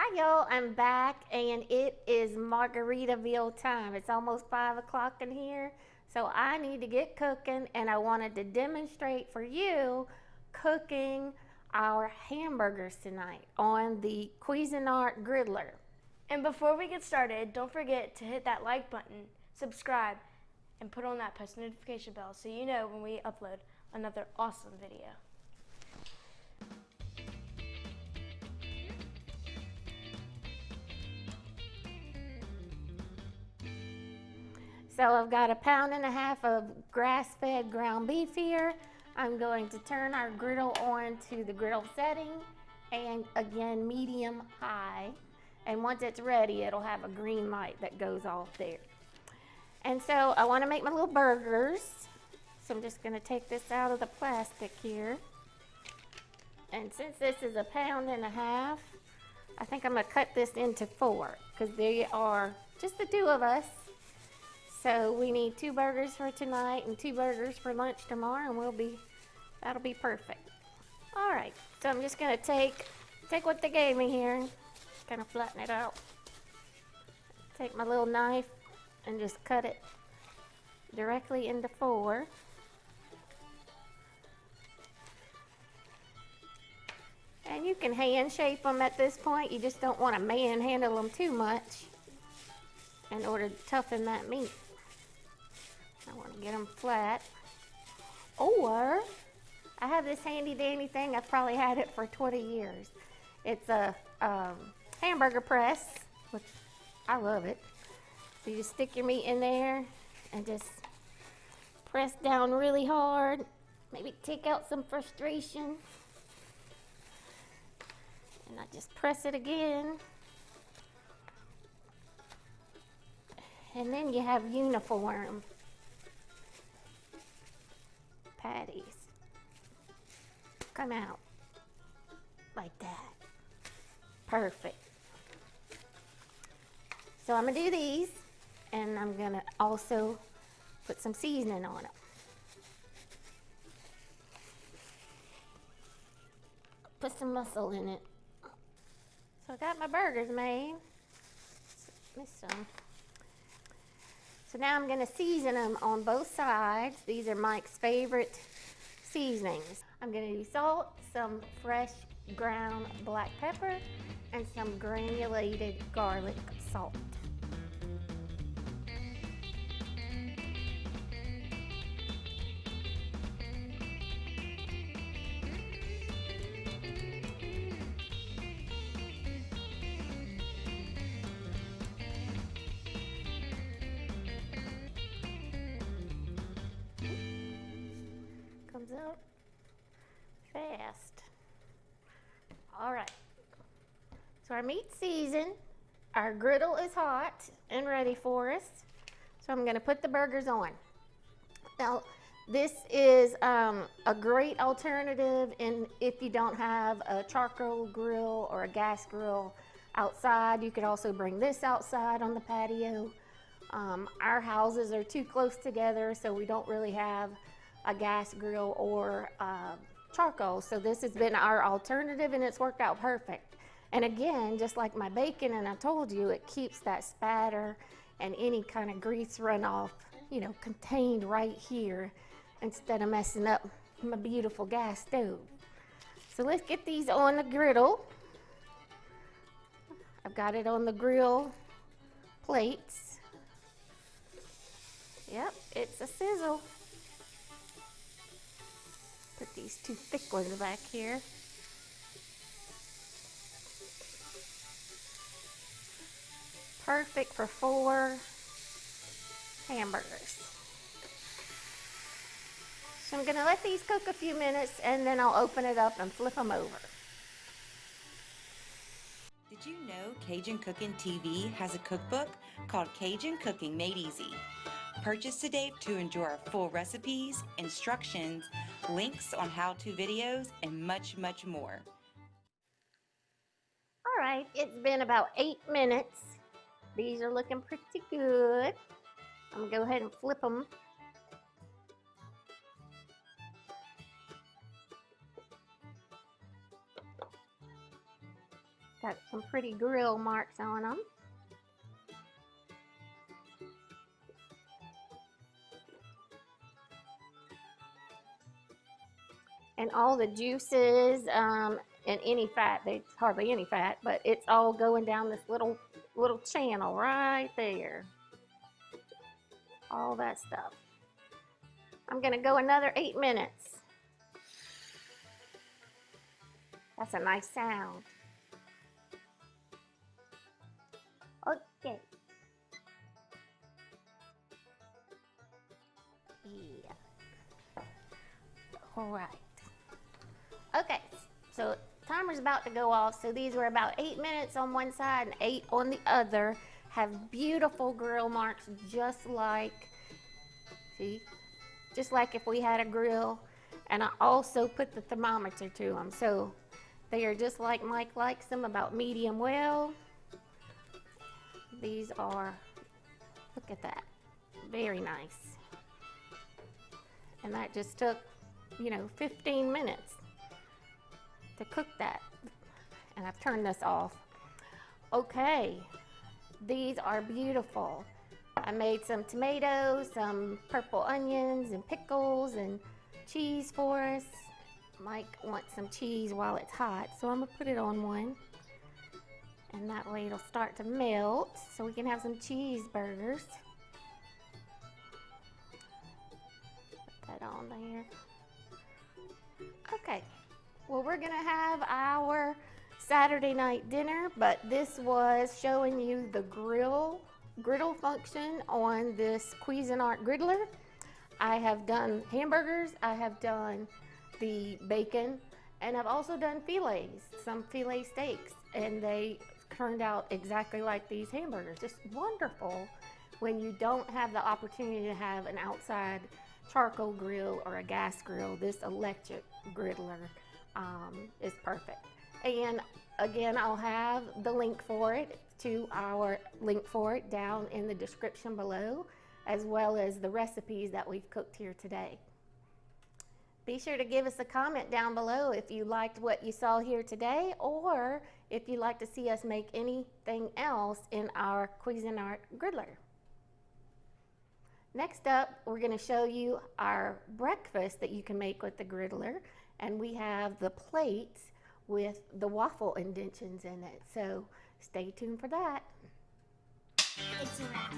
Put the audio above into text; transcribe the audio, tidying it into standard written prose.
Hi y'all, I'm back and it is Margaritaville time. It's almost 5 o'clock in here, so I need to get cooking and I wanted to demonstrate for you cooking our hamburgers tonight on the Cuisinart Griddler. And before we get started, don't forget to hit that like button, subscribe, and put on that post notification bell so you know when we upload another awesome video. So I've got 1.5 pounds of grass-fed ground beef here. I'm going to turn our griddle on to the griddle setting and again medium high. And once it's ready, it'll have a green light that goes off there. And so I want to make my little burgers. So I'm just going to take this out of the plastic here. And since this is 1.5 pounds, I think I'm going to cut this into 4 because they are just the 2 of us. So we need 2 burgers for tonight and 2 burgers for lunch tomorrow, and that'll be perfect. All right, so I'm just gonna take what they gave me here, kind of flatten it out. Take my little knife and just cut it directly into 4. And you can hand shape them at this point. You just don't want to manhandle them too much in order to toughen that meat. I want to get them flat. Or, I have this handy dandy thing, I've probably had it for 20 years. It's a hamburger press, which I love it. So you just stick your meat in there and just press down really hard. Maybe take out some frustration. And I just press it again. And then you have uniform patties. Come out like that. Perfect. So I'm gonna do these, and I'm gonna also put some seasoning on it. Put some muscle in it. So I got my burgers made. Missed some. So now I'm going to season them on both sides. These are Mike's favorite seasonings. I'm going to do salt, some fresh ground black pepper, and some granulated garlic salt. Comes out fast. All right, so our meat's seasoned, our griddle is hot and ready for us. So I'm gonna put the burgers on. Now, this is a great alternative if you don't have a charcoal grill or a gas grill outside. You could also bring this outside on the patio. Our houses are too close together, so we don't really have a gas grill or charcoal. So this has been our alternative and it's worked out perfect. And again, just like my bacon, and I told you, it keeps that spatter and any kind of grease runoff, you know, contained right here instead of messing up my beautiful gas stove. So let's get these on the griddle. I've got it on the grill plates. Yep, it's a sizzle. Put these 2 thick ones back here. Perfect for 4 hamburgers. So I'm gonna let these cook a few minutes and then I'll open it up and flip them over. Did you know Cajun Cooking TV has a cookbook called Cajun Cooking Made Easy? Purchase today to enjoy our full recipes, instructions, links on how-to videos, and much, much more. All right, it's been about 8 minutes. These are looking pretty good. I'm gonna go ahead and flip them. Got some pretty grill marks on them. And all the juices and any fat, there's hardly any fat, but it's all going down this little channel right there. All that stuff. I'm gonna go another 8 minutes. That's a nice sound. Okay. Yeah. All right. Okay, so timer's about to go off. So these were about 8 minutes on one side and 8 on the other. Have beautiful grill marks, just like, see, just like if we had a grill. And I also put the thermometer to them, so they are just like Mike likes them, about medium well. These are, look at that, very nice. And that just took, 15 minutes to cook that. And I've turned this off. Okay, these are beautiful. I made some tomatoes, some purple onions and pickles and cheese for us. Mike wants some cheese while it's hot, so I'm gonna put it on one. And that way it'll start to melt so we can have some cheeseburgers. Put that on there. Okay, well, we're gonna have our Saturday night dinner, but this was showing you the griddle function on this Cuisinart griddler. I have done hamburgers, I have done the bacon, and I've also done fillets, some filet steaks, and they turned out exactly like these hamburgers. Just wonderful when you don't have the opportunity to have an outside charcoal grill or a gas grill. This electric griddler is perfect. And again, I'll have the link for it down in the description below, as well as the recipes that we've cooked here today. Be sure to give us a comment down below if you liked what you saw here today, or if you'd like to see us make anything else in our Cuisinart griddler. Next up, we're going to show you our breakfast that you can make with the griddler, and we have the plates with the waffle indentions in it. So stay tuned for that. It's a wrap.